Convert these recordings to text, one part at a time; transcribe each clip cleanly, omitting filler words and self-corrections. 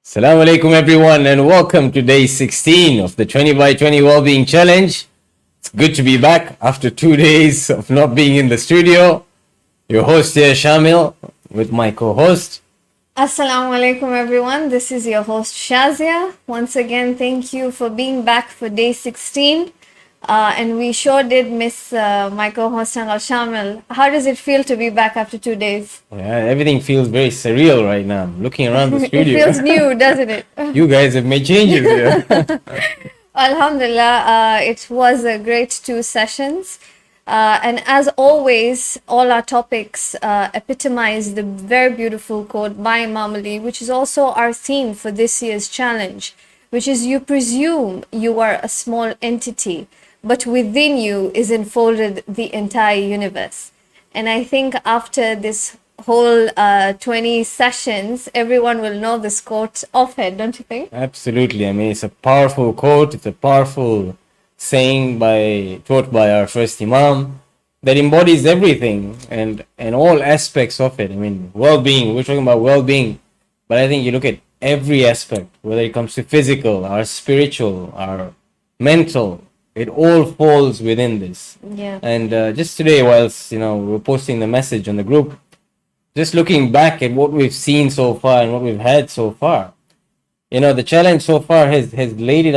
Assalamu alaikum everyone and welcome to day 16 of the 20 by 20 Wellbeing Challenge. It's good to be back after 2 days of not being in the studio. Your host here, Shamil, with my co-host. Assalamu alaikum everyone. This is your host Shazia. Once again, thank you for being back for day 16. And we sure did miss my co-host Al Shamil. How does it feel to be back after 2 days? Yeah, everything feels very surreal right now. I'm looking around the It studio. feels new, doesn't it? You guys have made changes here. Alhamdulillah, it was a great 2 sessions. And as always, all our topics epitomize the very beautiful quote by Imam Ali, which is also our theme for this year's challenge, which is you presume you are a small entity, but within you is enfolded the entire universe. And I think after this whole 20 sessions, everyone will know this quote offhand, don't you think? Absolutely. I mean, it's a powerful quote. It's a powerful saying taught by our first Imam that embodies everything and all aspects of it. I mean, well-being. We're talking about well-being, but I think you look at every aspect, whether it comes to physical, our spiritual, our mental. It all falls within this. Yeah. And just today, whilst we're posting the message on the group, just looking back at what we've seen so far and what we've had so far, the challenge so far has laid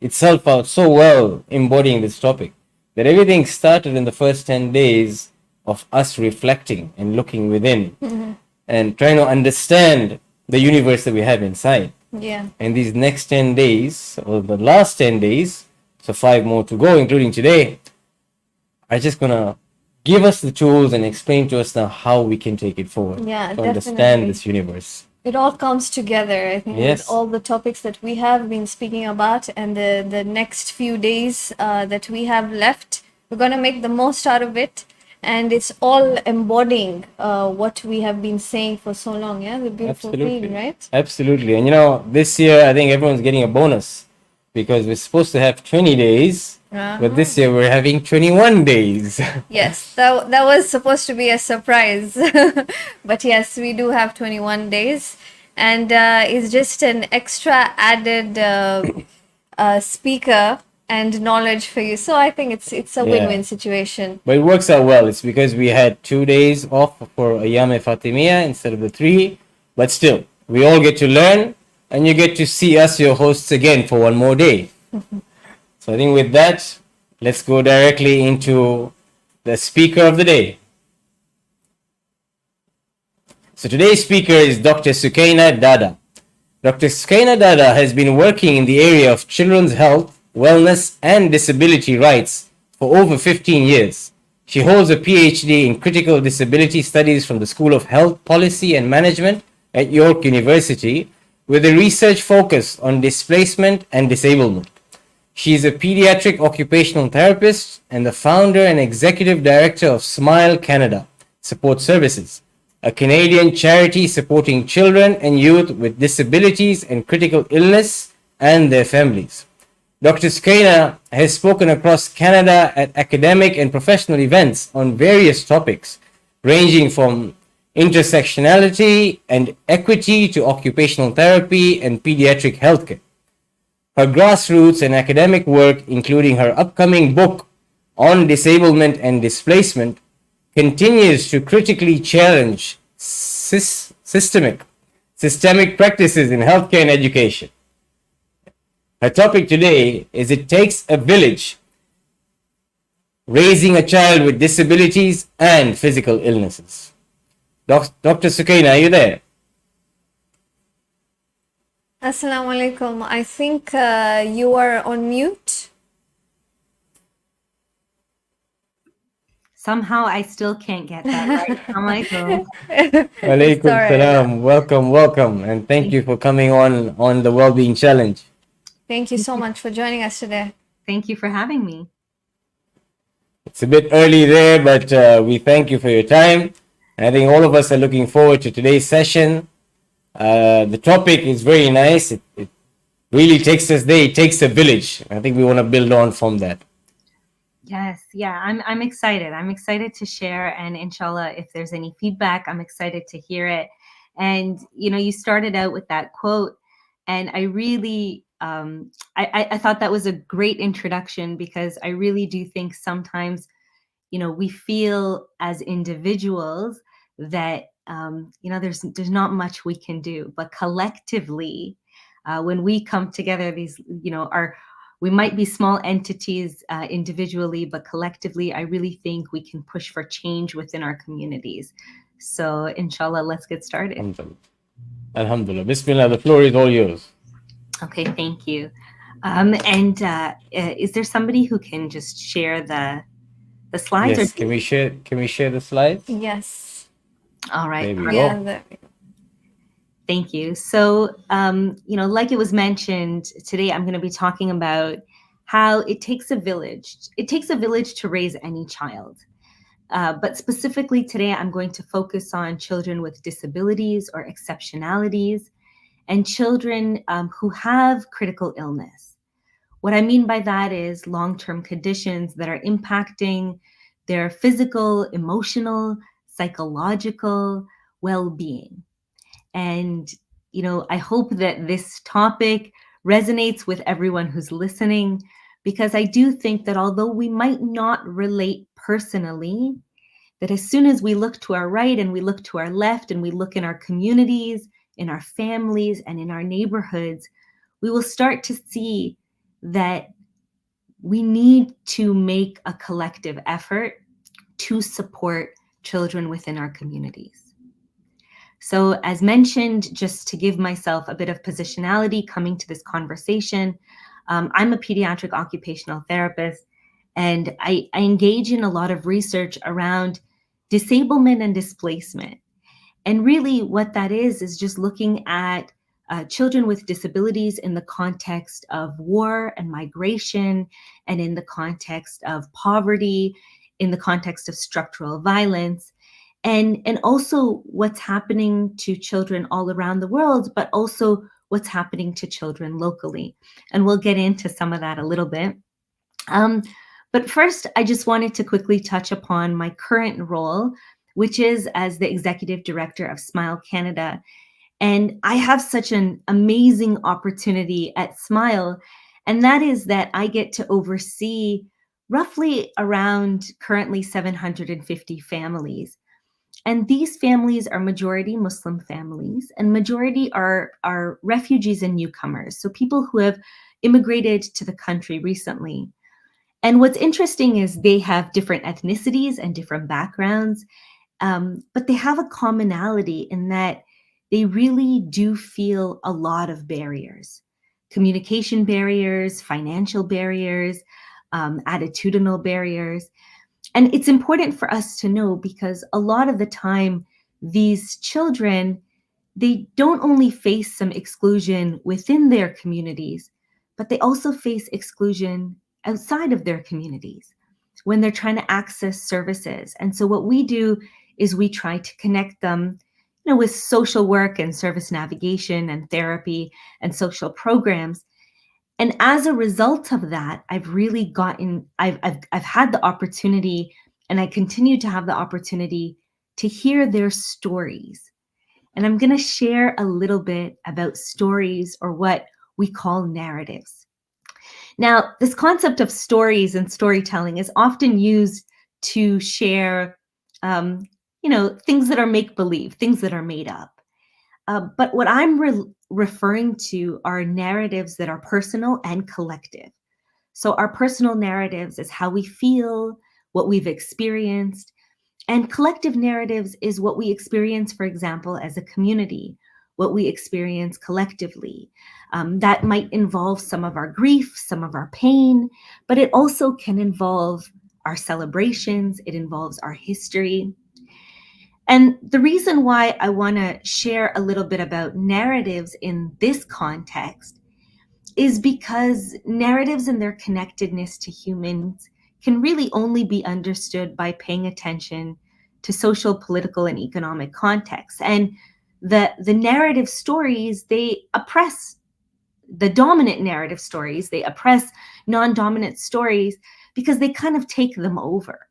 itself out so well, embodying this topic, that everything started in the first 10 days of us reflecting and looking within and trying to understand the universe that we have inside. Yeah. And these next 10 days, or the last 10 days, so 5 more to go, including today, are just going to give us the tools and explain to us now how we can take it forward Yeah, to understand definitely. this universe. It all comes together, I think, Yes. with all the topics that we have been speaking about, and the next few days that we have left, we're going to make the most out of it. And it's all embodying what we have been saying for so long, yeah? The beautiful theme, right? Absolutely. And this year I think everyone's getting a bonus because we're supposed to have 20 days, but this year we're having 21 days. Yes, that was supposed to be a surprise. But yes, we do have 21 days. And it's just an extra added speaker and knowledge for you. So I think it's a win-win situation. But it works out well. It's because we had 2 days off for Ayam Fatimiyya instead of the 3. But still, we all get to learn and you get to see us, your hosts, again for one more day. So I think with that, let's go directly into the speaker of the day. So today's speaker is Dr. Sukaina Dada. Dr. Sukaina Dada has been working in the area of children's health, wellness, and disability rights for over 15 years. She holds a PhD in critical disability studies from the School of Health Policy and Management at York University, with a research focus on displacement and disablement. She is a pediatric occupational therapist and the founder and executive director of Smile Canada Support Services, a Canadian charity supporting children and youth with disabilities and critical illness and their families. Dr. Sukaina has spoken across Canada at academic and professional events on various topics, ranging from intersectionality and equity to occupational therapy and pediatric healthcare. Her grassroots and academic work, including her upcoming book on disablement and displacement, continues to critically challenge systemic practices in healthcare and education. Her topic today is It Takes a Village, Raising a Child with Disabilities and Physical Illnesses. Dr. Sukaina, are you there? Assalamu alaikum. I think you are on mute. Somehow I still can't get that right. Assalamu alaikum. Alaikum salam. Welcome. And thank you for coming on the Wellbeing Challenge. Thank you so much for joining us today. Thank you for having me. It's a bit early there, but we thank you for your time. And I think all of us are looking forward to today's session. The topic is very nice. It really takes us there. It takes a village. I think we want to build on from that. Yes, yeah, I'm excited. I'm excited to share, and inshallah, if there's any feedback, I'm excited to hear it. And you started out with that quote And I really, I thought that was a great introduction, because I really do think sometimes, we feel as individuals that, there's not much we can do, but collectively, when we come together, these, we might be small entities individually, but collectively, I really think we can push for change within our communities. So, inshallah, let's get started. Alhamdulillah. Alhamdulillah. Bismillah, the floor is all yours. Okay, thank you. And is there somebody who can just share the slides? Yes, can we share the slides? Yes. All right. There we Yeah. go. There. Thank you. So, like it was mentioned, today I'm going to be talking about how it takes a village. It takes a village to raise any child. But specifically today, I'm going to focus on children with disabilities or exceptionalities, and children who have critical illness. What I mean by that is long-term conditions that are impacting their physical, emotional, psychological well-being. And, I hope that this topic resonates with everyone who's listening, because I do think that although we might not relate personally, that as soon as we look to our right and we look to our left and we look in our communities, in our families, and in our neighborhoods, we will start to see that we need to make a collective effort to support children within our communities. So, as mentioned, just to give myself a bit of positionality coming to this conversation, I'm a pediatric occupational therapist, and I engage in a lot of research around disablement and displacement. And really what that is just looking at children with disabilities in the context of war and migration, and in the context of poverty, in the context of structural violence, and also what's happening to children all around the world, but also what's happening to children locally. And we'll get into some of that a little bit. But first, I just wanted to quickly touch upon my current role, which is as the executive director of Smile Canada. And I have such an amazing opportunity at Smile, and that is that I get to oversee roughly around currently 750 families. And these families are majority Muslim families, and majority are refugees and newcomers, so people who have immigrated to the country recently. And what's interesting is they have different ethnicities and different backgrounds, but they have a commonality in that they really do feel a lot of barriers: communication barriers, financial barriers, attitudinal barriers. And it's important for us to know, because a lot of the time, these children, they don't only face some exclusion within their communities, but they also face exclusion outside of their communities when they're trying to access services. And so what we do is we try to connect them, with social work and service navigation and therapy and social programs. And as a result of that, I've had the opportunity, and I continue to have the opportunity to hear their stories. And I'm going to share a little bit about stories, or what we call narratives. Now, this concept of stories and storytelling is often used to share, things that are make-believe, things that are made up. But what I'm referring to are narratives that are personal and collective. So our personal narratives is how we feel, what we've experienced, and collective narratives is what we experience, for example, as a community, what we experience collectively. That might involve some of our grief, some of our pain, but it also can involve our celebrations, it involves our history. And the reason why I want to share a little bit about narratives in this context is because narratives and their connectedness to humans can really only be understood by paying attention to social, political, and economic contexts. And the narrative stories, they oppress the dominant narrative stories, they oppress non-dominant stories because they kind of take them over.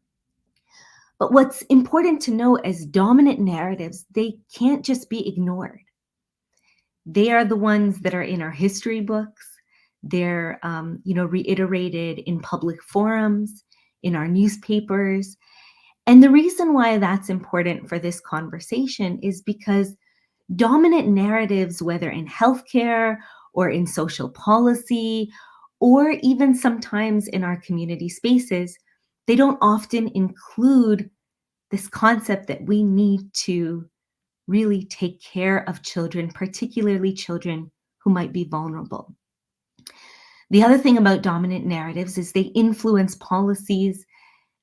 But what's important to know, as dominant narratives, they can't just be ignored. They are the ones that are in our history books. They're, reiterated in public forums, in our newspapers. And the reason why that's important for this conversation is because dominant narratives, whether in healthcare or in social policy, or even sometimes in our community spaces, they don't often include this concept that we need to really take care of children, particularly children who might be vulnerable. The other thing about dominant narratives is they influence policies,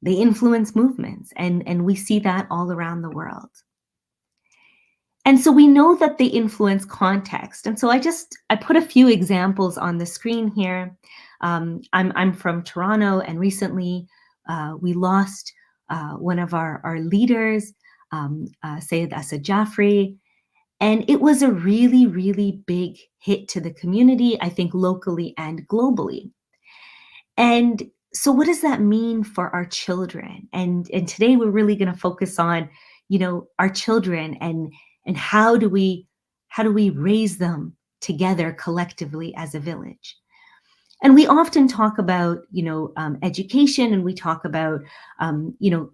they influence movements, and we see that all around the world. And so we know that they influence context. And so I put a few examples on the screen here. I'm from Toronto, and recently we lost one of our leaders, Sayed Asad Jaffrey. And it was a really, really big hit to the community, I think locally and globally. And so what does that mean for our children? And today we're really going to focus on, our children and how do we raise them together collectively as a village. And we often talk about, education, and we talk about,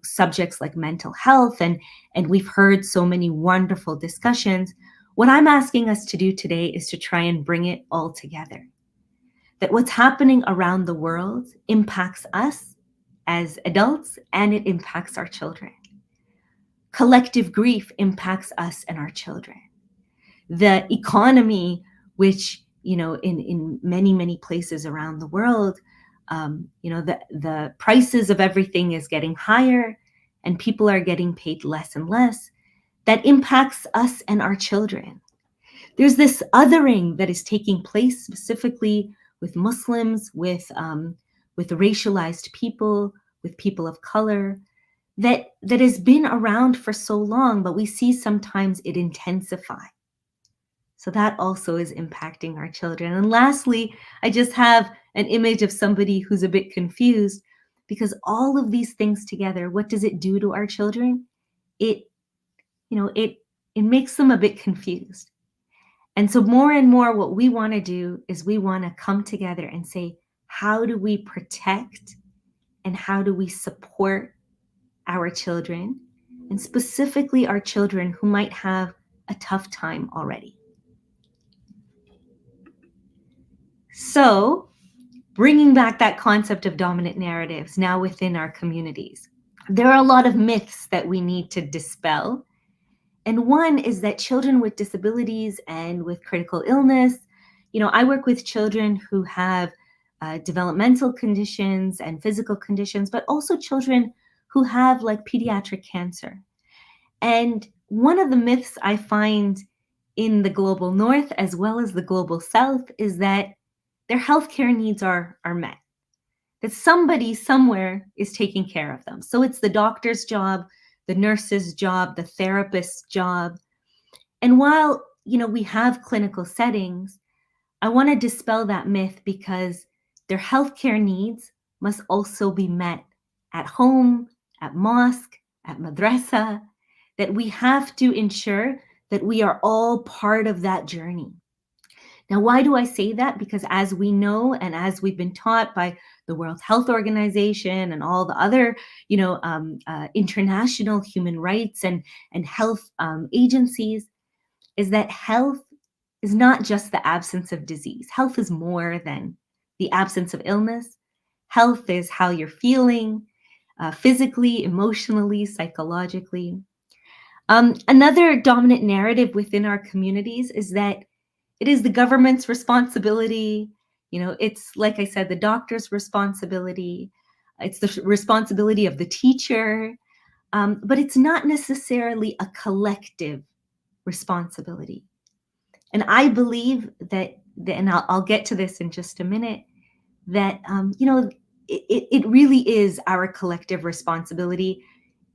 subjects like mental health, and we've heard so many wonderful discussions. What I'm asking us to do today is to try and bring it all together. That what's happening around the world impacts us as adults, and it impacts our children. Collective grief impacts us and our children. The economy, which in many, many places around the world, the prices of everything is getting higher, and people are getting paid less and less. That impacts us and our children. There's this othering that is taking place specifically with Muslims, with racialized people, with people of color, that has been around for so long, but we see sometimes it intensify. So that also is impacting our children. And lastly, I just have an image of somebody who's a bit confused, because all of these things together, what does it do to our children? It makes them a bit confused. And so more and more what we want to do is we want to come together and say, how do we protect and how do we support our children, and specifically our children who might have a tough time already? So, bringing back that concept of dominant narratives now within our communities, there are a lot of myths that we need to dispel. And one is that children with disabilities and with critical illness, I work with children who have developmental conditions and physical conditions, but also children who have like pediatric cancer. And one of the myths I find in the global north as well as the global south is that their healthcare needs are met, that somebody somewhere is taking care of them. So it's the doctor's job, the nurse's job, the therapist's job. And while, we have clinical settings, I want to dispel that myth, because their healthcare needs must also be met at home, at mosque, at madrasa, that we have to ensure that we are all part of that journey. Now, why do I say that? Because as we know, and as we've been taught by the World Health Organization and all the other, international human rights and health agencies, is that health is not just the absence of disease. Health is more than the absence of illness. Health is how you're feeling, physically, emotionally, psychologically. Another dominant narrative within our communities is that it is the government's responsibility. It's, like I said, the doctor's responsibility. It's the responsibility of the teacher. But it's not necessarily a collective responsibility. And I believe that, and I'll get to this in just a minute, that, it really is our collective responsibility.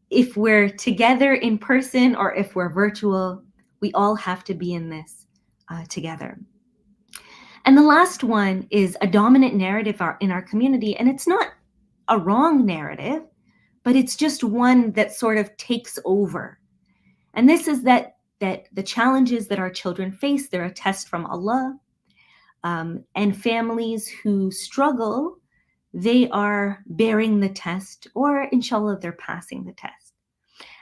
If we're together in person or if we're virtual, we all have to be in this together. And the last one is a dominant narrative in our community. And it's not a wrong narrative, but it's just one that sort of takes over. And this is that that the challenges that our children face, they're a test from Allah. And families who struggle, they are bearing the test, or inshallah, they're passing the test.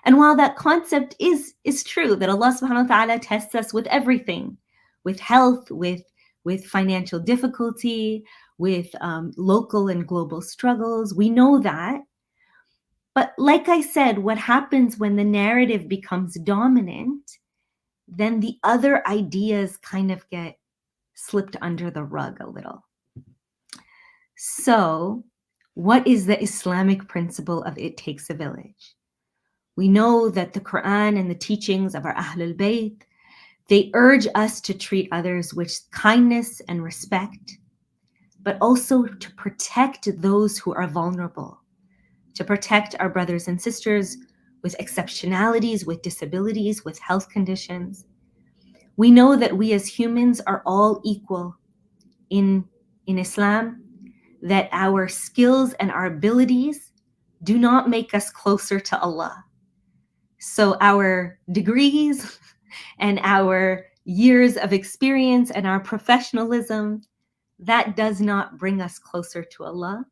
And while that concept is true, that Allah subhanahu wa ta'ala tests us with everything, with health, with financial difficulty, with local and global struggles, we know that. But like I said, what happens when the narrative becomes dominant, then the other ideas kind of get slipped under the rug a little. So, what is the Islamic principle of it takes a village? We know that the Quran and the teachings of our Ahlul Bayt, they urge us to treat others with kindness and respect, but also to protect those who are vulnerable, to protect our brothers and sisters with exceptionalities, with disabilities, with health conditions. We know that we as humans are all equal in Islam, that our skills and our abilities do not make us closer to Allah. So our degrees and our years of experience and our professionalism, that does not bring us closer to Allah.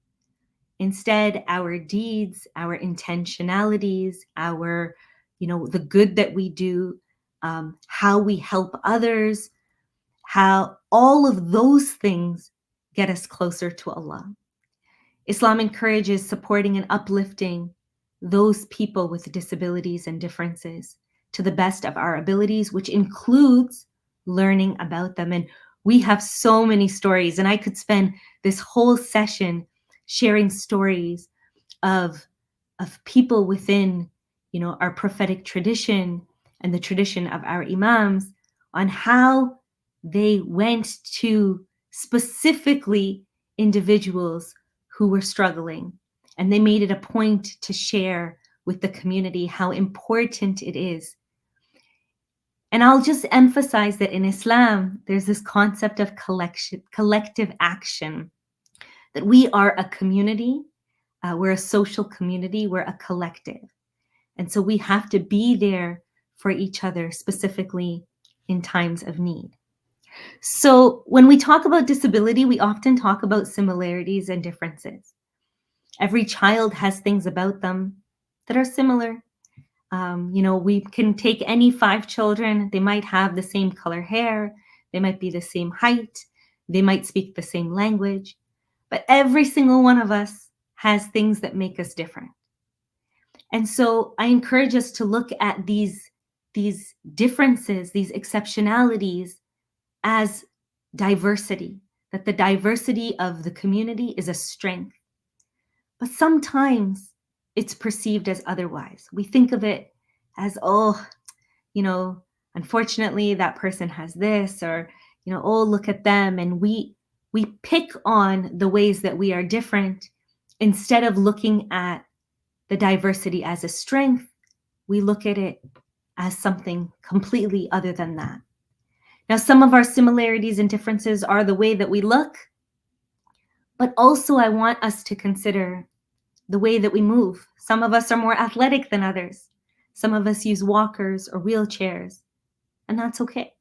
Instead, our deeds, our intentionalities, our, the good that we do, how we help others, how all of those things get us closer to Allah. Islam encourages supporting and uplifting those people with disabilities and differences to the best of our abilities, which includes learning about them. And we have so many stories, and I could spend this whole session sharing stories of people within, our prophetic tradition and the tradition of our imams on how they went to specifically individuals who were struggling. And they made it a point to share with the community how important it is. And I'll just emphasize that in Islam, there's this concept of collective action, that we are a community, we're a social community, we're a collective. And so we have to be there for each other, specifically in times of need. So when we talk about disability, we often talk about similarities and differences. Every child has things about them that are similar. We can take any 5 children. They might have the same color hair. They might be the same height. They might speak the same language. But every single one of us has things that make us different. And so I encourage us to look at these differences, these exceptionalities, as diversity, that the diversity of the community is a strength. But sometimes it's perceived as otherwise. We think of it as, unfortunately that person has this, or, oh, look at them. And we pick on the ways that we are different instead of looking at the diversity as a strength. We look at it as something completely other than that. Now, some of our similarities and differences are the way that we look, but also I want us to consider the way that we move. Some of us are more athletic than others. Some of us use walkers or wheelchairs, and that's okay.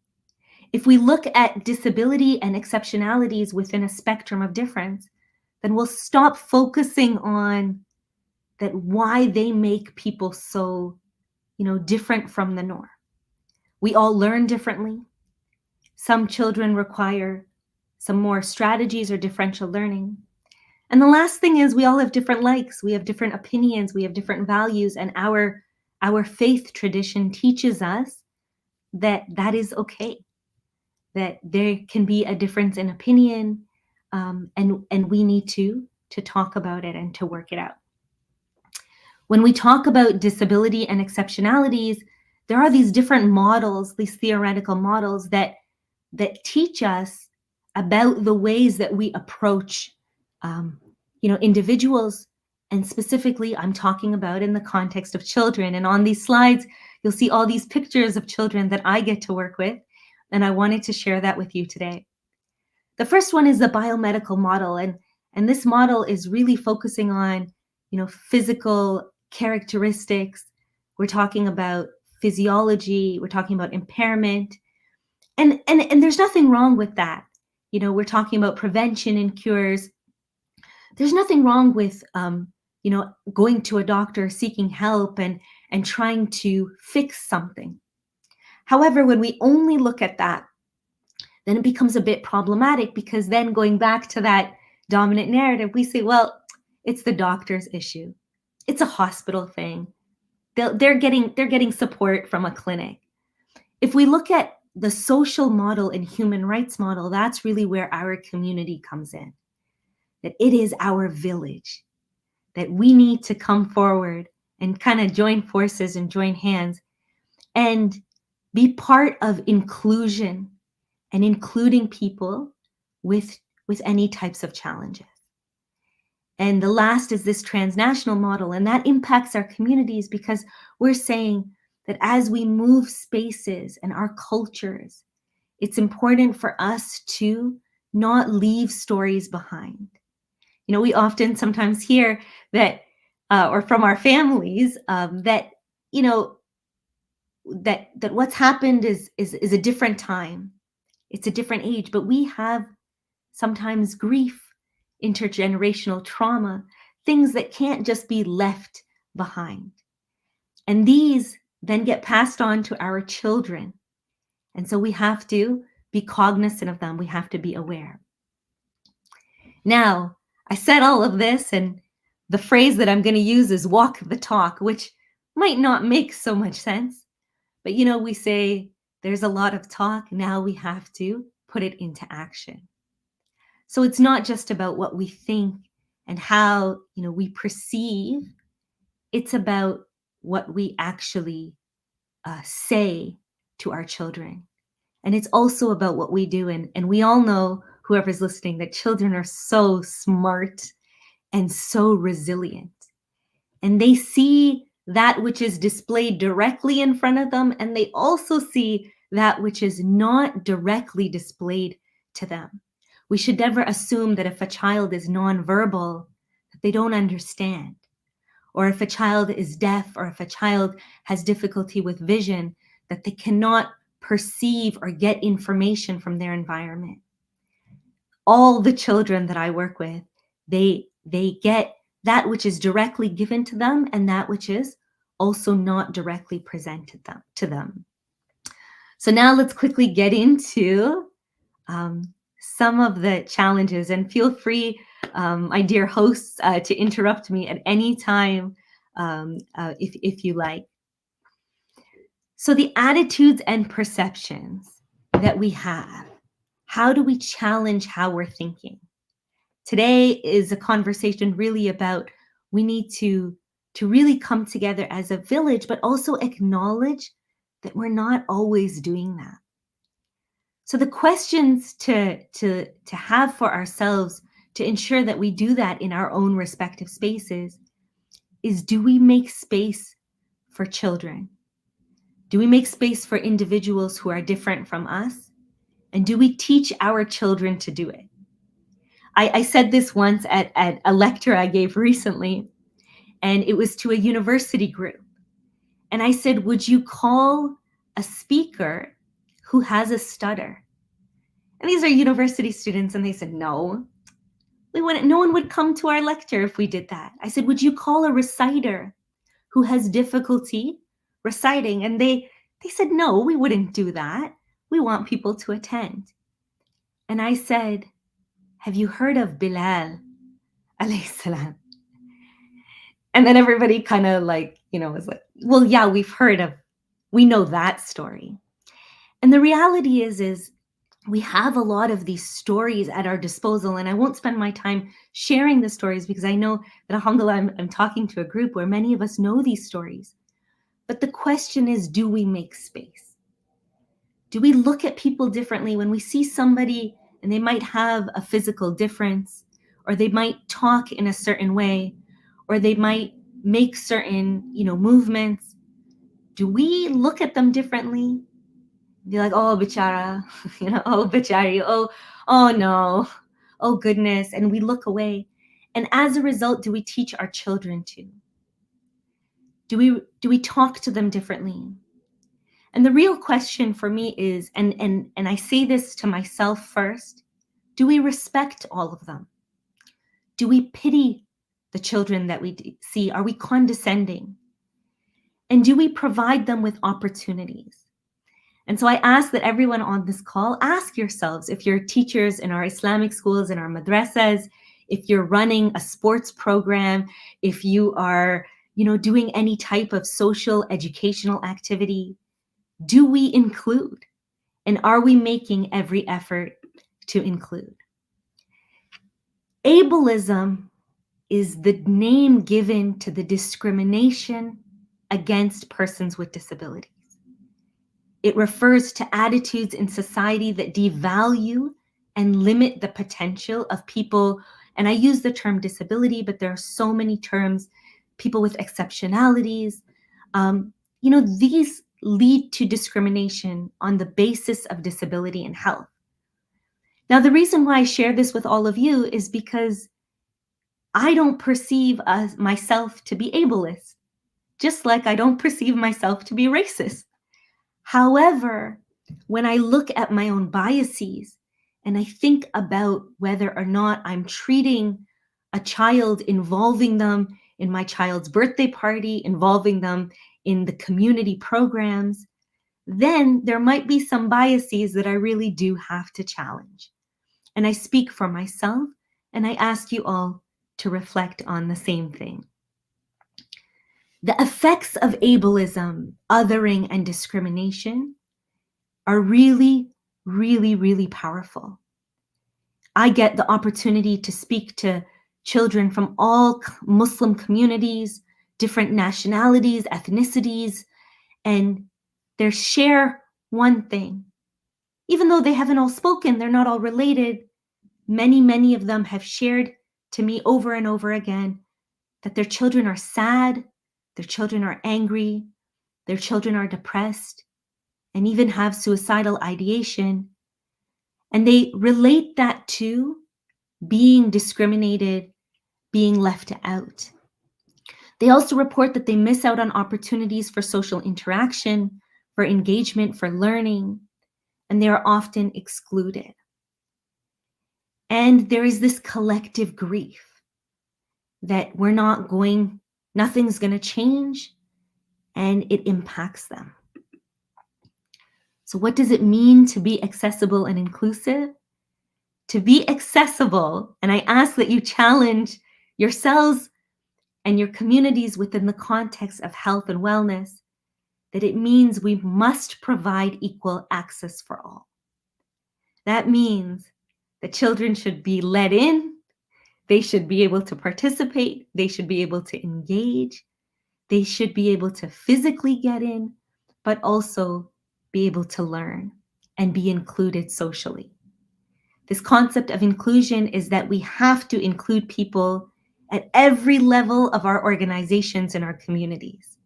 If we look at disability and exceptionalities within a spectrum of difference, then we'll stop focusing on that why they make people so, different from the norm. We all learn differently. Some children require some more strategies or differential learning. And the last thing is we all have different likes, we have different opinions, we have different values, and our faith tradition teaches us that is okay, that there can be a difference in opinion, and we need to talk about it and to work it out. When we talk about disability and exceptionalities, there are these different models, these theoretical models that teach us about the ways that we approach individuals. And specifically, I'm talking about in the context of children. And on these slides, you'll see all these pictures of children that I get to work with. And I wanted to share that with you today. The first one is the biomedical model. And this model is really focusing on, physical characteristics. We're talking about physiology, we're talking about impairment. And there's nothing wrong with that. You know, we're talking about prevention and cures. There's nothing wrong with going to a doctor, seeking help, and trying to fix something. However, when we only look at that, then it becomes a bit problematic, because then going back to that dominant narrative, we say, well, it's the doctor's issue. It's a hospital thing. They're getting support from a clinic. If we look at the social model and human rights model, that's really where our community comes in. That it is our village, that we need to come forward and kind of join forces and join hands and be part of inclusion and including people with any types of challenges. And the last is this transnational model, and that impacts our communities, because we're saying that as we move spaces and our cultures, it's important for us to not leave stories behind. You know, we often sometimes hear that, or from our families, that, you know, that what's happened is a different time. It's a different age, but we have sometimes grief, intergenerational trauma, things that can't just be left behind. And these then get passed on to our children. And so we have to be cognizant of them. We have to be aware. Now, I said all of this, and the phrase that I'm going to use is walk the talk, which might not make so much sense. But, you know, we say there's a lot of talk. Now we have to put it into action. So it's not just about what we think and how, you know, we perceive. It's about what we actually say to our children. And it's also about what we do. And we all know, whoever's listening, that children are so smart and so resilient. And they see that which is displayed directly in front of them, and they also see that which is not directly displayed to them. We should never assume that if a child is nonverbal, that they don't understand. Or if a child is deaf, or if a child has difficulty with vision, that they cannot perceive or get information from their environment. All the children that I work with, they get that which is directly given to them and that which is also not directly presented to them. So now let's quickly get into some of the challenges, and feel free, my dear hosts, to interrupt me at any time if you like. So the attitudes and perceptions that we have, how do we challenge how we're thinking? Today is a conversation really about, we need to really come together as a village, but also acknowledge that we're not always doing that. So the questions to have for ourselves to ensure that we do that in our own respective spaces is, do we make space for children? Do we make space for individuals who are different from us? And do we teach our children to do it? I said this once at a lecture I gave recently, and it was to a university group. And I said, would you call a speaker who has a stutter? And these are university students, and they said, no. No one would come to our lecture if we did that. I said, would you call a reciter who has difficulty reciting? And they said, no, we wouldn't do that. We want people to attend. And I said, have you heard of Bilal alayhi salam? And then everybody kind of was like, well, yeah, we know that story. And the reality is we have a lot of these stories at our disposal, and I won't spend my time sharing the stories because I know that, alhamdulillah, I'm talking to a group where many of us know these stories. But the question is, do we make space? Do we look at people differently when we see somebody and they might have a physical difference, or they might talk in a certain way, or they might make certain, movements? Do we look at them differently? Be like, oh, bichara, oh, bichari, oh no, oh goodness, and we look away. And as a result, do we teach our children to? Do we talk to them differently? And the real question for me is, and I say this to myself first, do we respect all of them? Do we pity the children that we see? Are we condescending? And do we provide them with opportunities? And so I ask that everyone on this call, ask yourselves, if you're teachers in our Islamic schools, in our madrasas, if you're running a sports program, if you are, doing any type of social educational activity, do we include? And are we making every effort to include? Ableism is the name given to the discrimination against persons with disabilities. It refers to attitudes in society that devalue and limit the potential of people, and I use the term disability, but there are so many terms, people with exceptionalities. These lead to discrimination on the basis of disability and health. Now, the reason why I share this with all of you is because I don't perceive myself to be ableist, just like I don't perceive myself to be racist. However, when I look at my own biases and I think about whether or not I'm treating a child, involving them in my child's birthday party, involving them in the community programs, then there might be some biases that I really do have to challenge. And I speak for myself, and I ask you all to reflect on the same thing. The effects of ableism, othering, and discrimination are really, really, really powerful. I get the opportunity to speak to children from all Muslim communities, different nationalities, ethnicities, and they share one thing. Even though they haven't all spoken, they're not all related, many of them have shared to me over and over again that their children are sad, their children are angry, their children are depressed, and even have suicidal ideation. And they relate that to being discriminated, being left out. They also report that they miss out on opportunities for social interaction, for engagement, for learning, and they are often excluded. And there is this collective grief that nothing's going to change, and it impacts them. So what does it mean to be accessible and inclusive? To be accessible, and I ask that you challenge yourselves and your communities within the context of health and wellness, that it means we must provide equal access for all. That means that children should be let in, they should be able to participate, they should be able to engage, they should be able to physically get in, but also be able to learn and be included socially. This concept of inclusion is that we have to include people at every level of our organizations and our communities.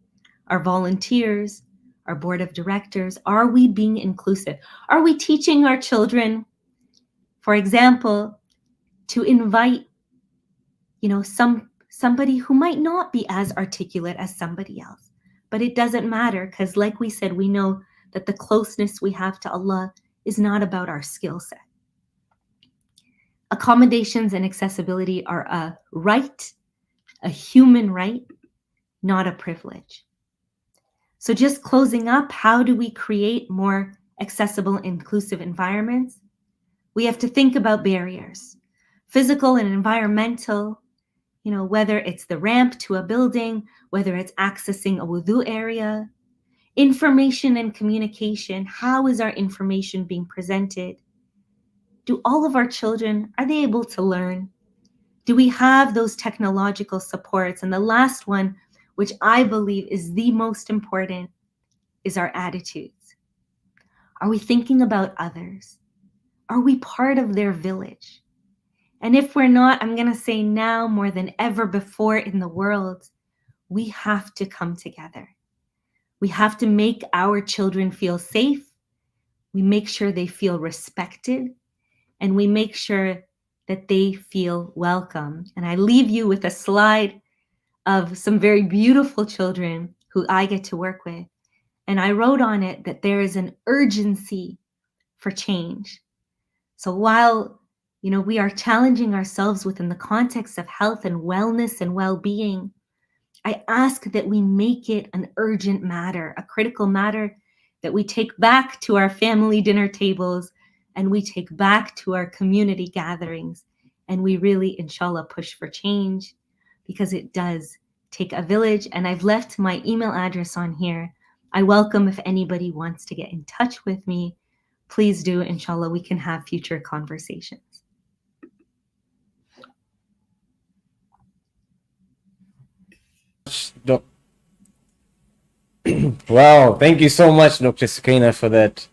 Our volunteers, our board of directors, are we being inclusive? Are we teaching our children, for example, to invite, somebody who might not be as articulate as somebody else? But it doesn't matter, because like we said, we know that the closeness we have to Allah is not about our skill set. Accommodations and accessibility are a right, a human right, not a privilege. So just closing up, how do we create more accessible, inclusive environments? We have to think about barriers, physical and environmental, whether it's the ramp to a building, whether it's accessing a wudu area, information and communication. How is our information being presented? Do all of our children, are they able to learn? Do we have those technological supports? And the last one, which I believe is the most important, is our attitudes. Are we thinking about others? Are we part of their village? And if we're not, I'm going to say now more than ever before in the world, we have to come together. We have to make our children feel safe. We make sure they feel respected, and we make sure that they feel welcome. And I leave you with a slide of some very beautiful children who I get to work with. And I wrote on it that there is an urgency for change. So while, we are challenging ourselves within the context of health and wellness and well-being, I ask that we make it an urgent matter, a critical matter that we take back to our family dinner tables and we take back to our community gatherings. And we really, inshallah, push for change, because it does take a village. And I've left my email address on here. I welcome if anybody wants to get in touch with me. Please do. Inshallah, we can have future conversations. Doc- Wow, thank you so much, Dr. Sukaina, for that.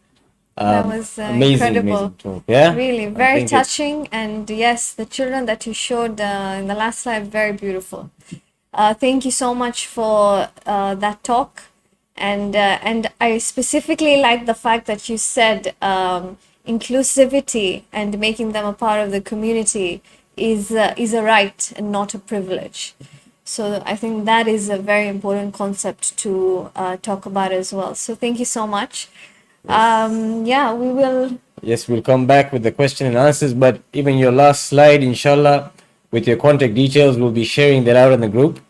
That was amazing incredible. talk. Yeah, Really, I very think touching. And yes, the children that you showed in the last slide, very beautiful. Thank you so much for that talk. And I specifically like the fact that you said inclusivity and making them a part of the community is a right and not a privilege. So I think that is a very important concept to talk about as well. So thank you so much. Yeah, we will. Yes, we'll come back with the question and answers, but even your last slide, inshallah, with your contact details, we'll be sharing that out in the group.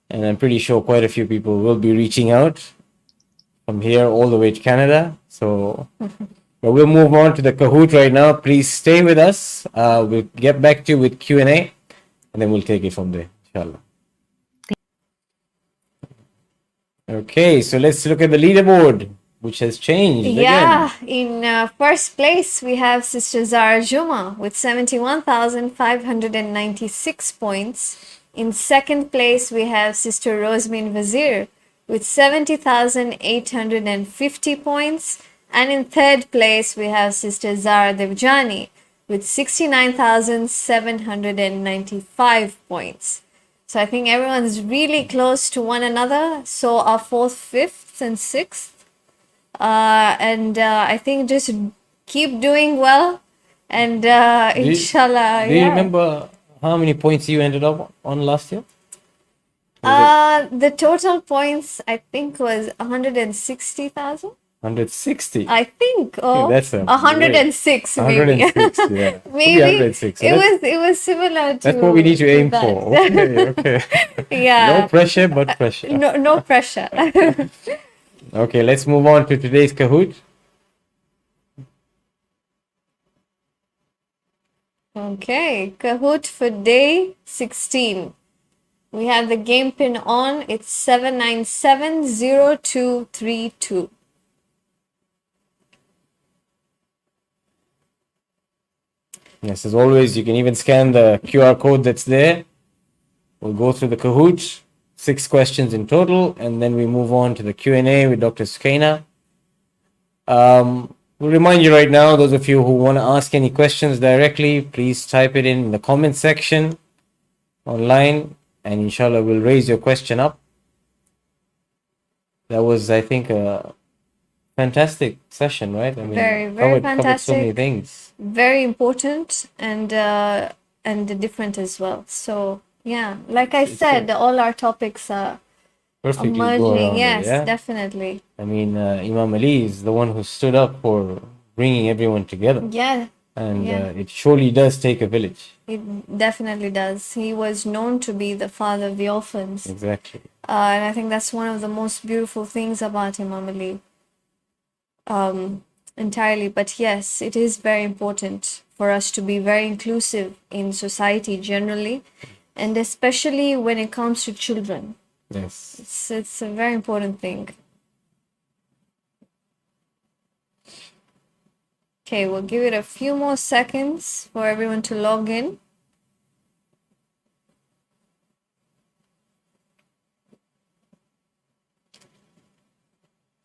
And I'm pretty sure quite a few people will be reaching out from here all the way to Canada. So, but we'll move on to the Kahoot right now. Please stay with us. We'll get back to you with Q&A, and then we'll take it from there, inshallah. Okay, so let's look at the leaderboard, which has changed Yeah, again. in first place we have Sister Zara Juma with 71,596 points. In second place we have Sister Rosemin Vazir with 70,850 points. And in third place we have Sister Zara Devjani with 69,795 points. So I think everyone's really close to one another. So our fourth, fifth, and sixth. And I think just keep doing well. And inshallah, Do you remember how many points you ended up on last year? The total points I think was 160,000. 160. I think, oh, that's 106 maybe. 106, yeah. Maybe 106. So it was similar to. that's what we need to aim that. for. Okay, okay. Yeah. No pressure, but pressure. No pressure. Okay, let's move on to today's Kahoot. Okay, Kahoot for day 16. We have the game pin on. It's 7970232. Yes, as always, you can even scan the QR code that's there. We'll go through the Kahoot, 6 questions in total, and then we move on to the Q&A with Dr. Sukaina. We'll remind you right now, those of you who want to ask any questions directly, please type it in the comment section online, and inshallah we'll raise your question up. That was, I think, a fantastic session, right? I mean, Very covered fantastic. so many things. Very important and different as well. So yeah, like I said, all our topics are Perfectly go merging. around it, Yes, yeah? definitely. I mean, Imam Ali is the one who stood up for bringing everyone together. Yeah, And yeah. it surely does take a village. It definitely does. He was known to be the father of the orphans. Exactly. And I think that's one of the most beautiful things about Imam Ali. Entirely. But yes, it is very important for us to be very inclusive in society generally, and especially when it comes to children. Yes. It's a very important thing. Okay, we'll give it a few more seconds for everyone to log in.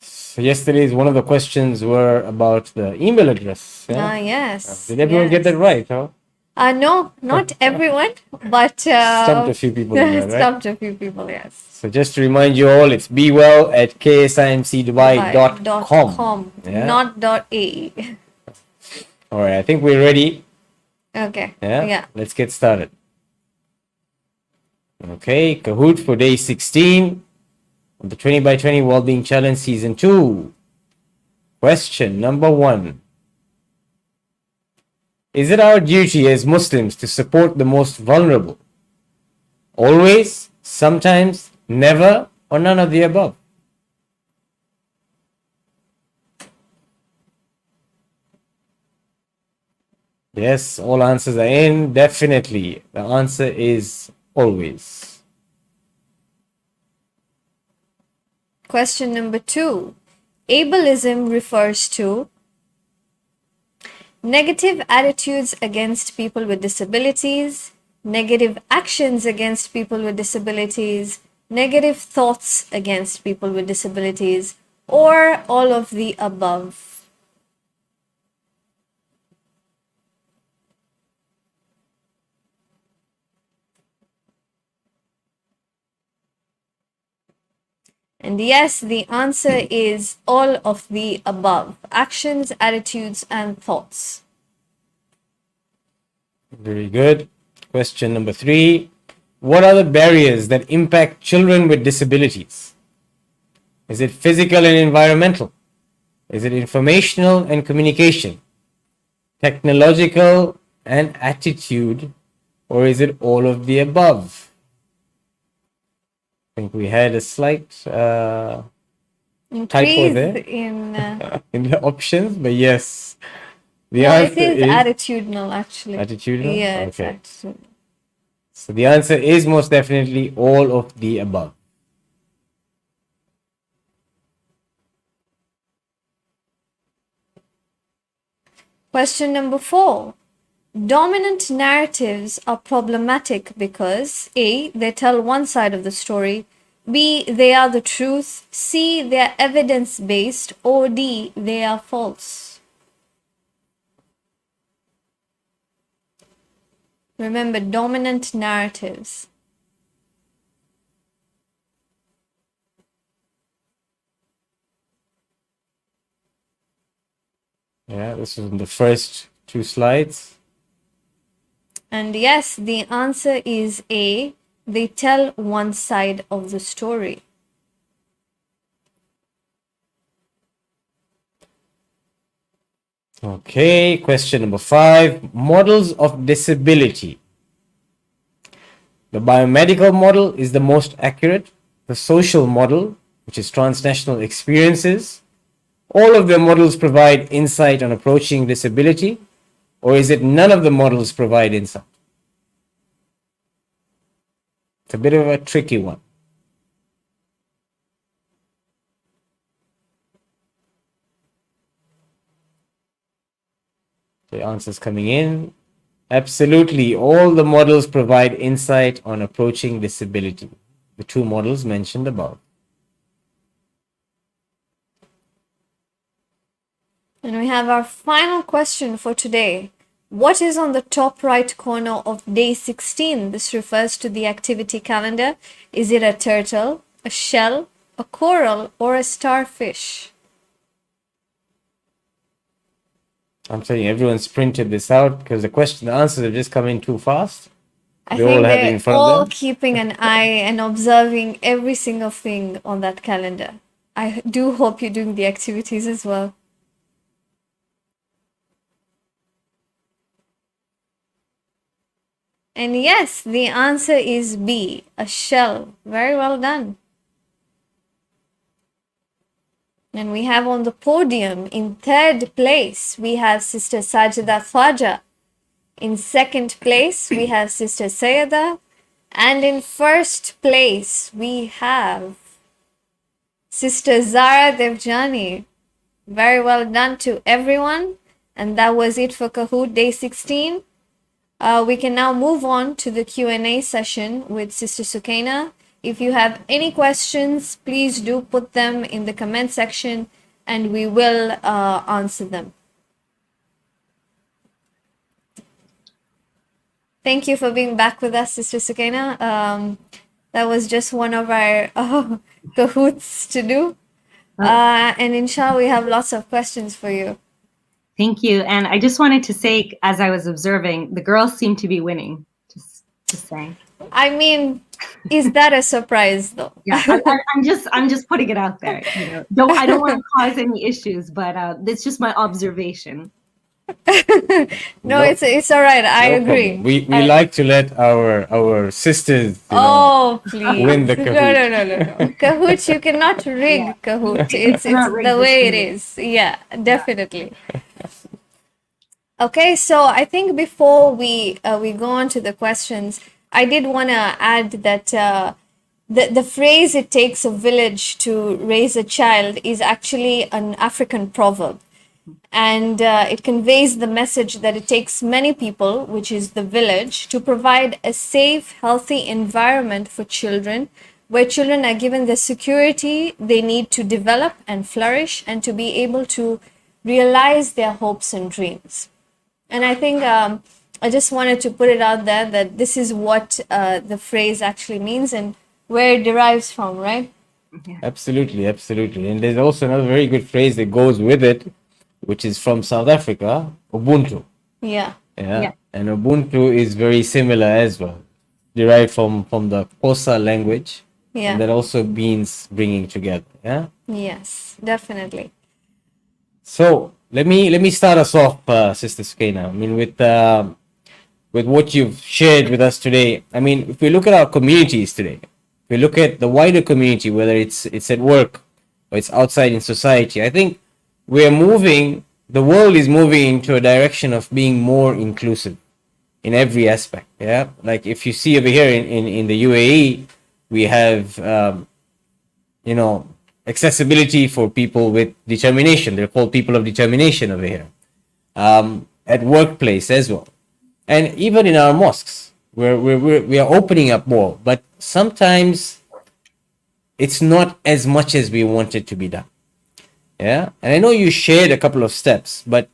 So yesterday's one of the questions were about the email address. Yeah? Yes. Did everyone get that right? Huh? No, not everyone, but Stumped a few people in that, right? Stumped a few people, yes. So just to remind you all, it's bewell@ksimcdubai.com. Yeah? Not .ae. All right, I think we're ready. Okay. Yeah? Let's get started. Okay, Kahoot for day 16. on the 20 by 20 Wellbeing Challenge Season 2. Question number 1. Is it our duty as Muslims to support the most vulnerable? Always, sometimes, never, or none of the above? Yes, all answers are in. Definitely. The answer is always. Question number 2. Ableism refers to negative attitudes against people with disabilities, negative actions against people with disabilities, negative thoughts against people with disabilities, or all of the above. And yes, the answer is all of the above. Actions, attitudes, and thoughts. Very good. Question number 3. What are the barriers that impact children with disabilities? Is it physical and environmental? Is it informational and communication? Technological and attitude? Or is it all of the above? I think we had a slight typo Increase there in. in the options, but yes, the No, answer it is is attitudinal, actually. attitudinal. Yeah, it's Okay, attitudinal. so the answer is most definitely all of the above. Question number 4. Dominant narratives are problematic because A. They tell one side of the story, B. They are the truth, C. They are evidence-based, or D. They are false. Remember, dominant narratives. Yeah, this is in the first 2 slides. And yes, the answer is A. They tell one side of the story. Okay, question number 5. Models of disability. The biomedical model is the most accurate. The social model, which is transnational experiences. All of the models provide insight on approaching disability, or is it none of the models provide insight? It's a bit of a tricky one. The answers coming in. Absolutely, all the models provide insight on approaching disability. The 2 models mentioned above. And we have our final question for today. What is on the top right corner of day 16? This refers to the activity calendar. Is it a turtle, a shell, a coral, or a starfish? I'm telling you, everyone's printed this out because the answers have just come in too fast. I They think all have it in they're front of all them. keeping an eye and observing every single thing on that calendar. I do hope you're doing the activities as well. And yes, the answer is B, a shell. Very well done. And we have on the podium, in third place, we have Sister Sajida Khwaja. In second place, we have Sister Sayeda. And in first place, we have Sister Zara Devjani. Very well done to everyone. And that was it for Kahoot Day 16. We can now move on to the Q&A session with Sister Sukaina. If you have any questions, please do put them in the comment section and we will answer them. Thank you for being back with us, Sister Sukaina. That was just one of our Kahoots to do. And inshallah, we have lots of questions for you. Thank you. And I just wanted to say, as I was observing, the girls seem to be winning. Just saying. I mean, Is that a surprise though? Yeah, I'm just putting it out there. You know, I don't want to cause any issues, but it's just my observation. No, No, it's all right. I no problem. agree. We like to let our sisters, Oh, win please. the No, Kahoot. no, no, no, no. Kahoot, you cannot Yeah, rig Kahoot. you It's cannot rig the this way it thing. is. Yeah, Yeah. definitely. Okay, so I think before we go on to the questions, I did want to add that the phrase "it takes a village to raise a child" is actually an African proverb, and it conveys the message that it takes many people, which is the village, to provide a safe, healthy environment for children, where children are given the security they need to develop and flourish and to be able to realize their hopes and dreams. And I think I just wanted to put it out there that this is what the phrase actually means and where it derives from, right? Yeah. Absolutely, absolutely. And there's also another very good phrase that goes with it, which is from South Africa, Ubuntu. Yeah. Yeah. Yeah. And Ubuntu is very similar as well, derived from the Xhosa language, and Yeah. that also means bringing together. Yeah. Yes, definitely. So let me start us off, Sister Sukaina. I mean, with what you've shared with us today. I mean, if we look at our communities today, if we look at the wider community, whether it's at work or it's outside in society, I think we are moving. The world is moving into a direction of being more inclusive in every aspect. Yeah, like if you see over here in the UAE, we have you know accessibility for people with determination. They're called people of determination over here. At workplace as well, and even in our mosques, we are opening up more, but sometimes it's not as much as we want it to be done. Yeah, and I know you shared a couple of steps, but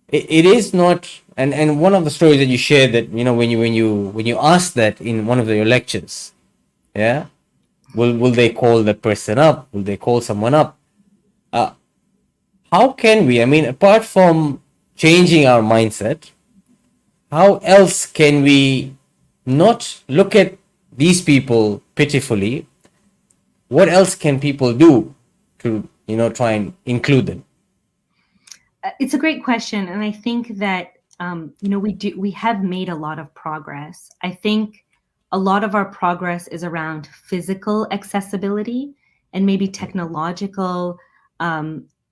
it is not. And one of the stories that you shared, that when you asked that in one of your lectures, yeah, will they call the person up? Will they call someone up? Uh, how can we? I mean, apart from changing our mindset, how else can we not look at these people pitifully? What else can people do to try and include them? It's a great question, and I think that we have made a lot of progress. I think a lot of our progress is around physical accessibility and maybe technological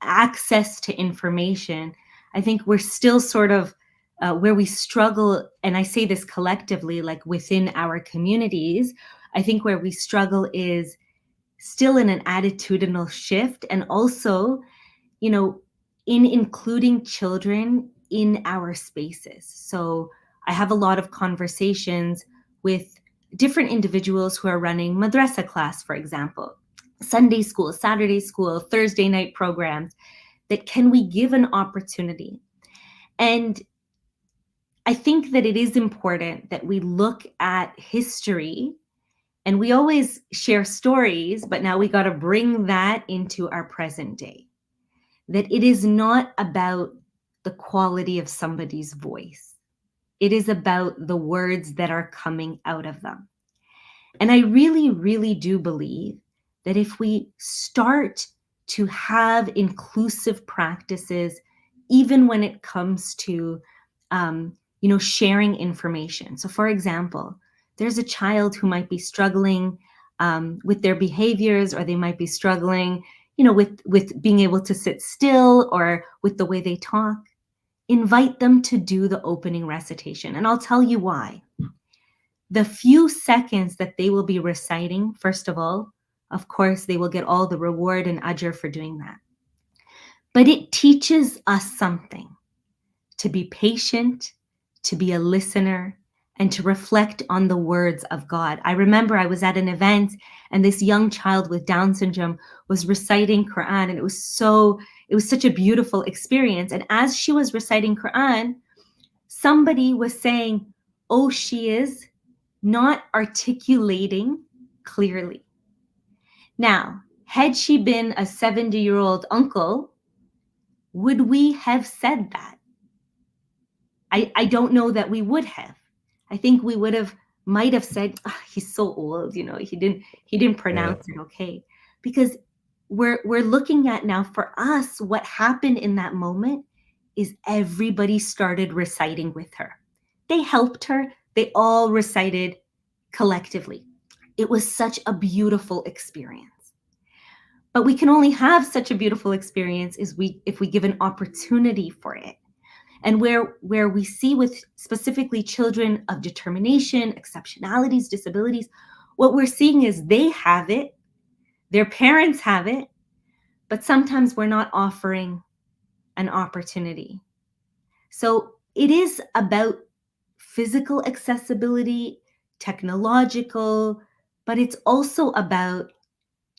access to information. I think we're still sort of where we struggle, and I say this collectively, like within our communities. I think where we struggle is still in an attitudinal shift, and also, you know, in including children in our spaces. So I have a lot of conversations with different individuals who are running madrasa class, for example, Sunday school, Saturday school, Thursday night programs, that can we give an opportunity? And I think that it is important that we look at history, and we always share stories, but now we got to bring that into our present day. That it is not about the quality of somebody's voice. It is about the words that are coming out of them. And I really, really do believe that if we start to have inclusive practices, even when it comes to, sharing information. So, for example, there's a child who might be struggling with their behaviors, or they might be struggling, with being able to sit still, or with the way they talk. Invite them to do the opening recitation, and I'll tell you why. The few seconds that they will be reciting, first of all, of course, they will get all the reward and ajr for doing that. But it teaches us something: to be patient, to be a listener, and to reflect on the words of God. I remember I was at an event, and this young child with Down syndrome was reciting Quran, and it was such a beautiful experience. And as she was reciting Quran, somebody was saying, "Oh, she is not articulating clearly." Now, had she been a 70-year-old uncle, would we have said that? I don't know that we would have. I think we would have might have said, "Ah, he's so old, he didn't Yeah. pronounce it okay." Because we're looking at now, for us, what happened in that moment is everybody started reciting with her. They helped her. They all recited collectively. It was such a beautiful experience. But we can only have such a beautiful experience if we give an opportunity for it. And where we see with specifically children of determination, exceptionalities, disabilities, what we're seeing is they have it, their parents have it, but sometimes we're not offering an opportunity. So it is about physical accessibility, technological, but it's also about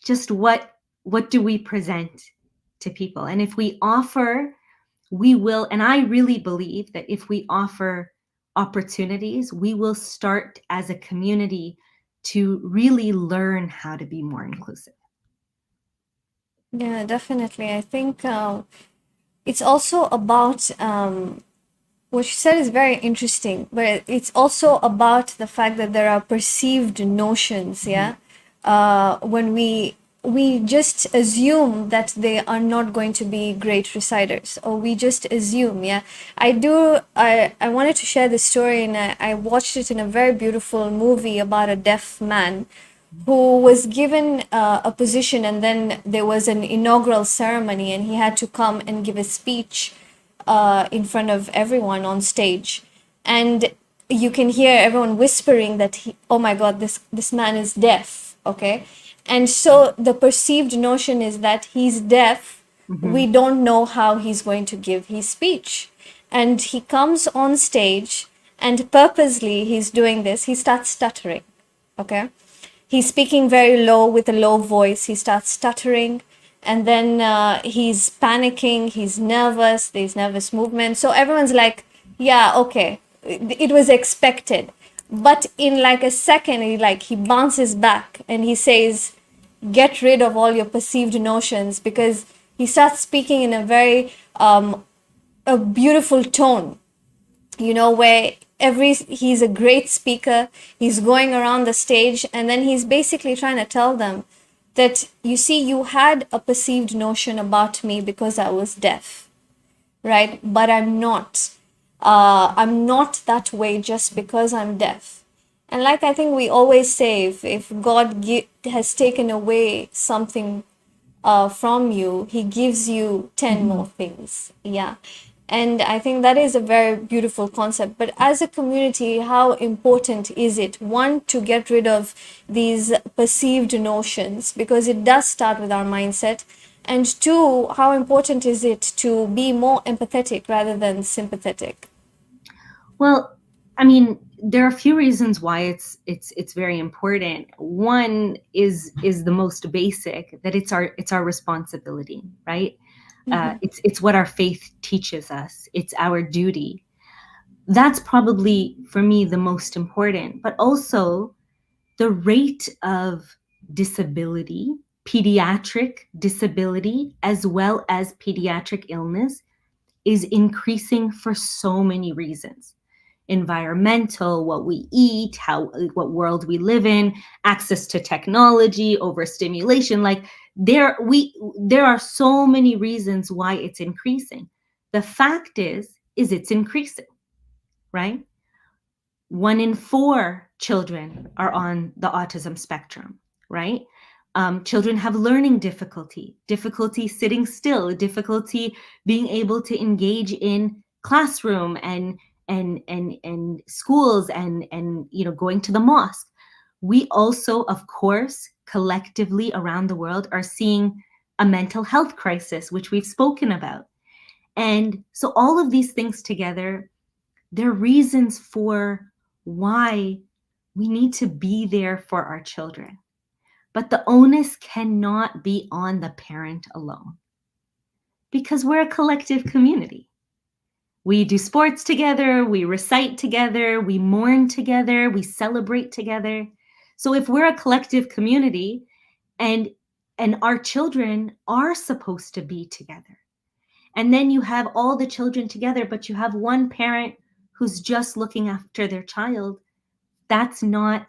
just what do we present to people. And if we offer, we will, and I really believe that if we offer opportunities, we will start as a community to really learn how to be more inclusive. Yeah, definitely. I think it's also about what you said is very interesting, but it's also about the fact that there are perceived notions, yeah. When we just assume that they are not going to be great reciters, or we just assume, yeah. I wanted to share this story, and I watched it in a very beautiful movie about a deaf man who was given a position, and then there was an inaugural ceremony, and he had to come and give a speech in front of everyone on stage. And you can hear everyone whispering that oh my god, this man is deaf, okay. And so the perceived notion is that he's deaf, Mhm. we don't know how he's going to give his speech. And he comes on stage, and purposely he's doing this, he starts stuttering, okay. He's speaking very low with a low voice. He starts stuttering, and then he's panicking. He's nervous. There's nervous movement. So everyone's like, "Yeah, okay, it was expected." But in like a second, he bounces back and he says, "Get rid of all your perceived notions," because he starts speaking in a very a beautiful tone, where he's a great speaker, he's going around the stage, and then he's basically trying to tell them that, you see, you had a perceived notion about me because I was deaf, right? But I'm not that way just because I'm deaf. And like I think we always say, if God has taken away something from you, he gives you 10 more things. Yeah. And I think that is a very beautiful concept. But as a community, how important is it, one, to get rid of these perceived notions, because it does start with our mindset, and two, how important is it to be more empathetic rather than sympathetic? Well, I mean, there are a few reasons why it's very important. One is the most basic, that it's our responsibility, right? It's what our faith teaches us. It's our duty. That's probably for me the most important. But also, the rate of disability, pediatric disability, as well as pediatric illness, is increasing for so many reasons: environmental, what we eat, what world we live in, access to technology, overstimulation. Like, there are so many reasons why it's increasing. The fact is it's increasing, right? 1 in 4 children are on the autism spectrum, right? Children have learning difficulty sitting still, difficulty being able to engage in classroom and schools and going to the mosque. We also, of course, collectively around the world are seeing a mental health crisis, which we've spoken about. And so all of these things together, they're reasons for why we need to be there for our children. But the onus cannot be on the parent alone, because we're a collective community. We do sports together, we recite together, we mourn together, we celebrate together. So if we're a collective community, and our children are supposed to be together, and then you have all the children together, but you have one parent who's just looking after their child, that's not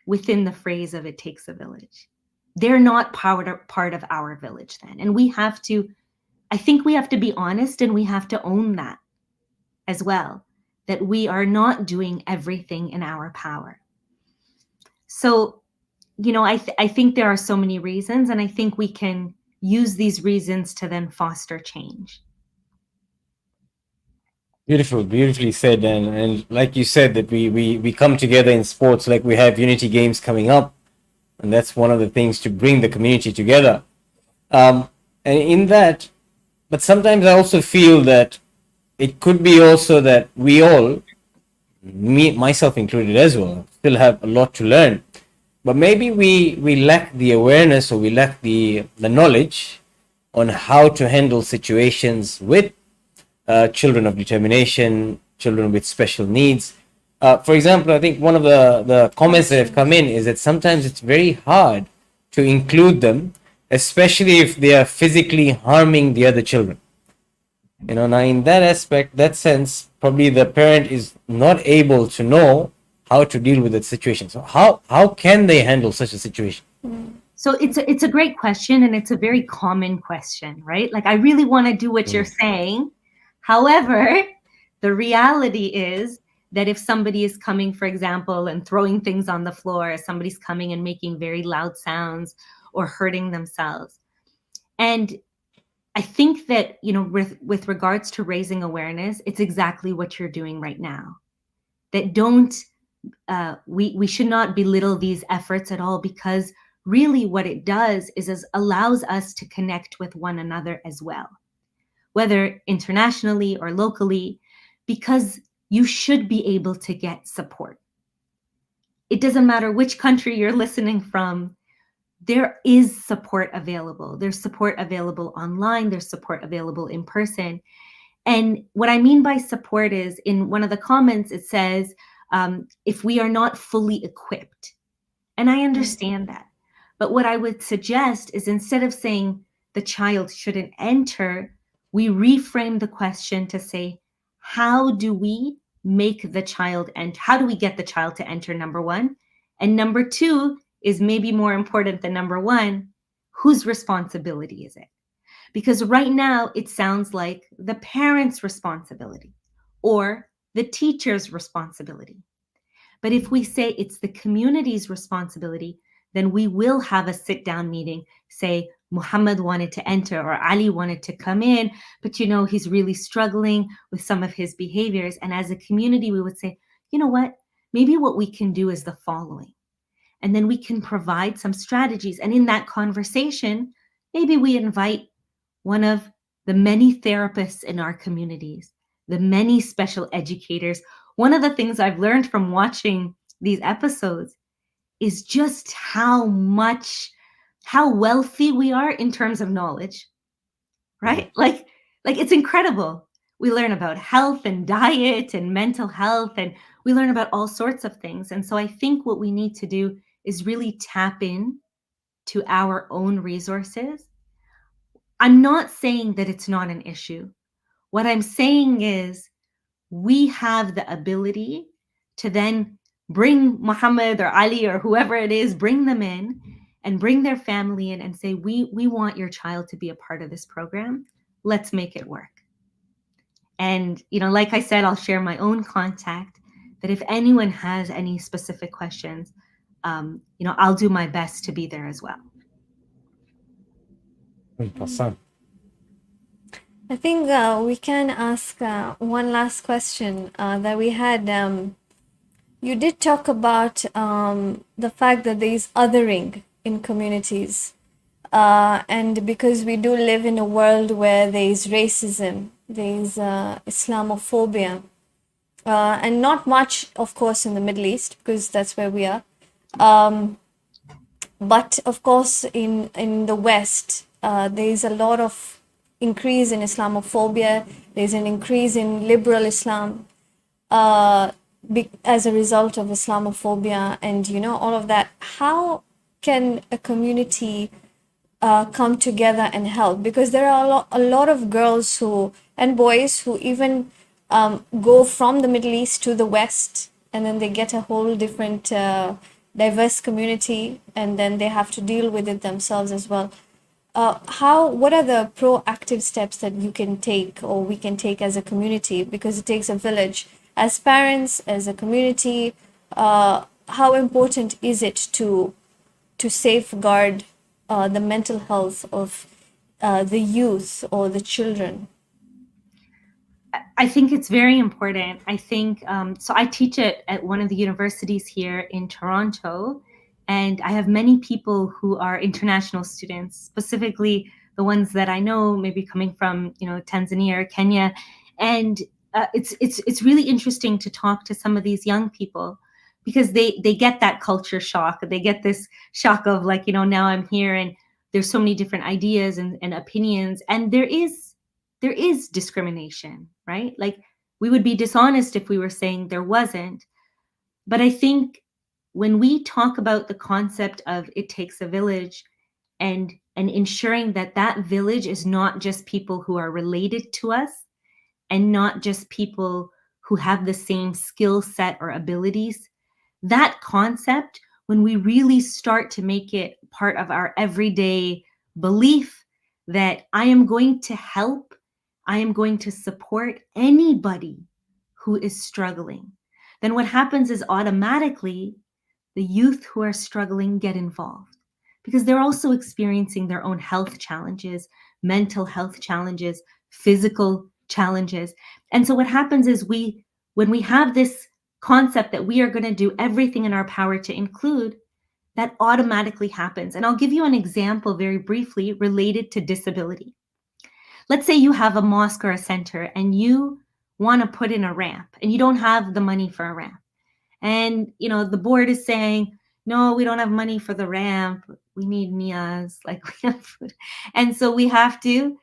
within the phrase of it takes a village. They're not part of our village then. And I think we have to be honest, and we have to own that as well, that we are not doing everything in our power. So, I think there are so many reasons, and I think we can use these reasons to then foster change. Beautifully said. And like you said, that we come together in sports, like we have Unity Games coming up, and that's one of the things to bring the community together. And in that, but sometimes I also feel that it could be also that we all, me myself included as well, still have a lot to learn. But maybe we lack the awareness, or we lack the knowledge on how to handle situations with children of determination, children with special needs. For example, I think one of the comments that have come in is that sometimes it's very hard to include them, especially if they are physically harming the other children. Now in that aspect, that sense, probably the parent is not able to know how to deal with that situation. So how can they handle such a situation? So it's a great question, and it's a very common question, right? Like, I really want to do what you're saying. However, the reality is that if somebody is coming, for example, and throwing things on the floor, somebody's coming and making very loud sounds or hurting themselves. And I think that, with regards to raising awareness, it's exactly what you're doing right now. That we should not belittle these efforts at all, because really what it does is allows us to connect with one another as well, whether internationally or locally, because you should be able to get support. It doesn't matter which country you're listening from. There is support available. There's support available online. There's support available in person. And what I mean by support is, in one of the comments, it says, if we are not fully equipped. And I understand that. But what I would suggest is, instead of saying the child shouldn't enter, we reframe the question to say, how do we make the child enter? How do we get the child to enter, number one? And number two is maybe more important than number one, whose responsibility is it? Because right now it sounds like the parent's responsibility or the teacher's responsibility. But if we say it's the community's responsibility, then we will have a sit-down meeting, say Muhammad wanted to enter or Ali wanted to come in, but he's really struggling with some of his behaviors. And as a community, we would say, you know what, maybe what we can do is the following. And then we can provide some strategies. And in that conversation, maybe we invite one of the many therapists in our communities, the many special educators. One of the things I've learned from watching these episodes is just how wealthy we are in terms of knowledge, right? Like it's incredible. We learn about health and diet and mental health, and we learn about all sorts of things. And so I think what we need to do is really tap in to our own resources. I'm not saying that it's not an issue. What I'm saying is we have the ability to then bring Muhammad or Ali or whoever it is, bring them in and bring their family in and say, we want your child to be a part of this program. Let's make it work. And, like I said, I'll share my own contact, that if anyone has any specific questions, I'll do my best to be there as well. I think we can ask one last question that we had. You did talk about the fact that there is othering in communities. And because we do live in a world where there is racism, there is Islamophobia, and not much, of course, in the Middle East, because that's where we are. But of course, in the West, there is a lot of increase in Islamophobia. There's an increase in liberal Islam as a result of Islamophobia, and all of that. How can a community come together and help? Because there are a lot of girls and boys who even go from the Middle East to the West and then they get a whole different diverse community, and then they have to deal with it themselves as well. What are the proactive steps that you can take or we can take as a community, because it takes a village, as parents, as a community? How important is it to safeguard the mental health of the youth or the children? I think it's very important. I think so. I teach it at one of the universities here in Toronto, and I have many people who are international students, specifically the ones that I know, maybe coming from Tanzania or Kenya, and it's really interesting to talk to some of these young people because they get that culture shock. They get this shock of like now I'm here and there's so many different ideas and opinions, and there is discrimination, right? Like we would be dishonest if we were saying there wasn't. But I think when we talk about the concept of it takes a village and ensuring that that village is not just people who are related to us and not just people who have the same skill set or abilities, that concept, when we really start to make it part of our everyday belief that I am going to help, I am going to support anybody who is struggling, then what happens is automatically the youth who are struggling get involved because they're also experiencing their own health challenges, mental health challenges, physical challenges. And so what happens is when we have this concept that we are going to do everything in our power to include, that automatically happens. And I'll give you an example very briefly related to disability. Let's say you have a mosque or a center and you want to put in a ramp and you don't have the money for a ramp. And the board is saying, no, we don't have money for the ramp. We need mias, like we have food. And so we have to,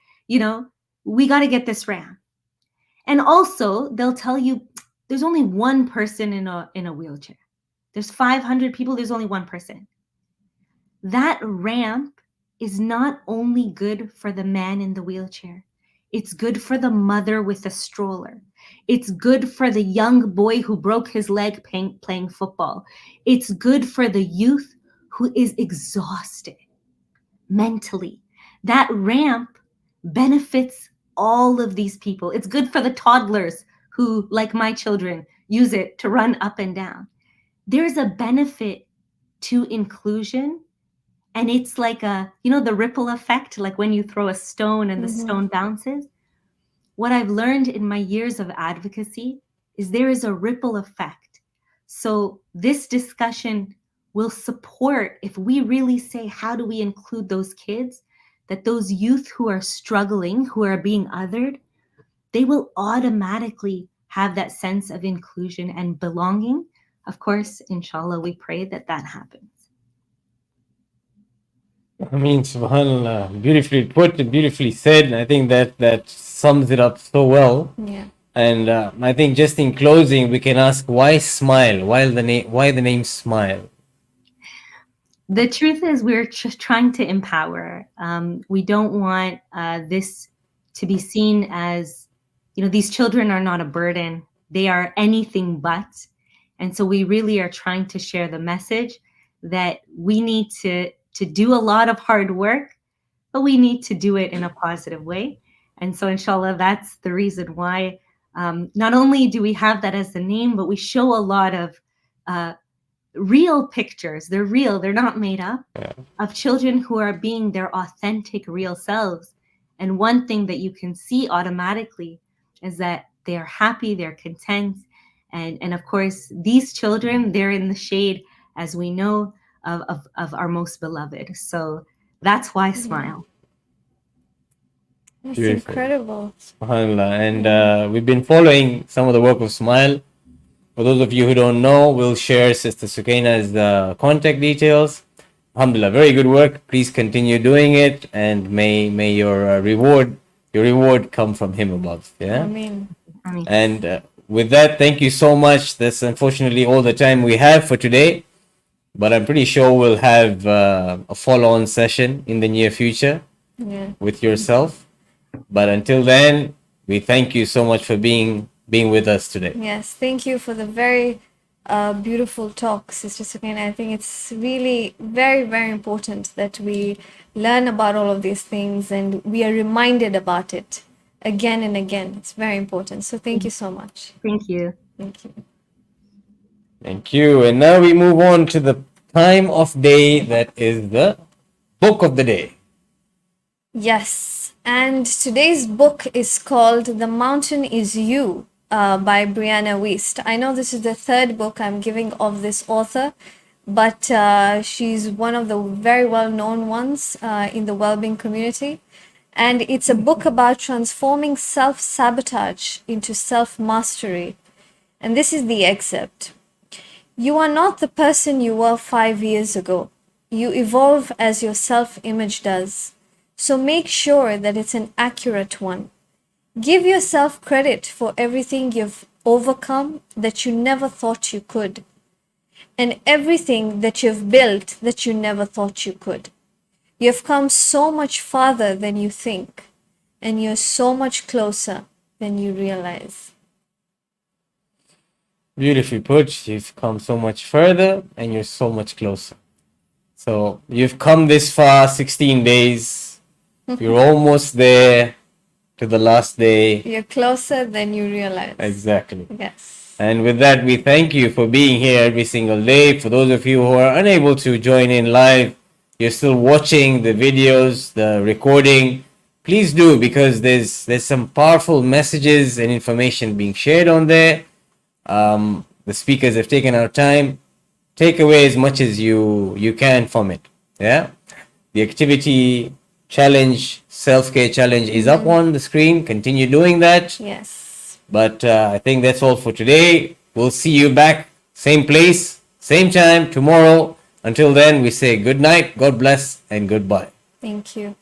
we got to get this ramp. And also they'll tell you there's only one person in a wheelchair. There's 500 people, there's only one person. That ramp is not only good for the man in the wheelchair. It's good for the mother with a stroller. It's good for the young boy who broke his leg playing football. It's good for the youth who is exhausted mentally. That ramp benefits all of these people. It's good for the toddlers who, like my children, use it to run up and down. There's a benefit to inclusion. And it's like the ripple effect, like when you throw a stone and the stone bounces. What I've learned in my years of advocacy is there is a ripple effect. So this discussion will support, if we really say, how do we include those kids, that those youth who are struggling, who are being othered, they will automatically have that sense of inclusion and belonging. Of course, inshallah, we pray that happens. I mean, subhanAllah, beautifully put and beautifully said. And I think that sums it up so well. Yeah. And I think just in closing, we can ask, why smile? Why the name Smile? The truth is we're just trying to empower. We don't want this to be seen as, these children are not a burden. They are anything but. And so we really are trying to share the message that we need to do a lot of hard work, but we need to do it in a positive way. And so inshallah, that's the reason why not only do we have that as the name, but we show a lot of real pictures. They're real, they're not made up, of children who are being their authentic, real selves. And one thing that you can see automatically is that they are happy, they're content. And of course, these children, they're in the shade, as we know, of our most beloved. So that's why Smile. That's Beautiful. incredible. SubhanAllah. And we've been following some of the work of Smile. For those of you who don't know, we'll share Sister Sukaina's contact details. Alhamdulillah, very good work. Please continue doing it, and may your reward come from Him above. Yeah. Ameen. And with that, thank you so much. That's unfortunately all the time we have for today. But I'm pretty sure we'll have a follow-on session in the near future with yourself. But until then, we thank you so much for being with us today. Yes, thank you for the very beautiful talk, Sister Sukaina. I think it's really very, very important that we learn about all of these things and we are reminded about it again and again. It's very important. So thank you so much. Thank you. Thank you. Thank you. And now we move on to the time of day that is the book of the day. Yes, and today's book is called The Mountain Is You by Brianna Wiest. I know this is the third book I'm giving of this author, but she's one of the very well-known ones in the Wellbeing community. And it's a book about transforming self-sabotage into self-mastery. And this is the excerpt. You are not the person you were 5 years ago. You evolve as your self-image does. So make sure that it's an accurate one. Give yourself credit for everything you've overcome that you never thought you could, and everything that you've built that you never thought you could. You've come so much farther than you think, and you're so much closer than you realize. Beautifully put. You've come so much further and you're so much closer. So you've come this far, 16 days. You're almost there to the last day. You're closer than you realize. Exactly. Yes. And with that, we thank you for being here every single day. For those of you who are unable to join in live, you're still watching the videos, the recording. Please do, because there's some powerful messages and information being shared on there. The speakers have taken our time. Take away as much as you can from it. Yeah. The activity challenge, self-care challenge is up on the screen. Continue doing that. Yes. But I think that's all for today. We'll see you back, same place, same time tomorrow. Until then, we say good night, God bless, and goodbye. Thank you.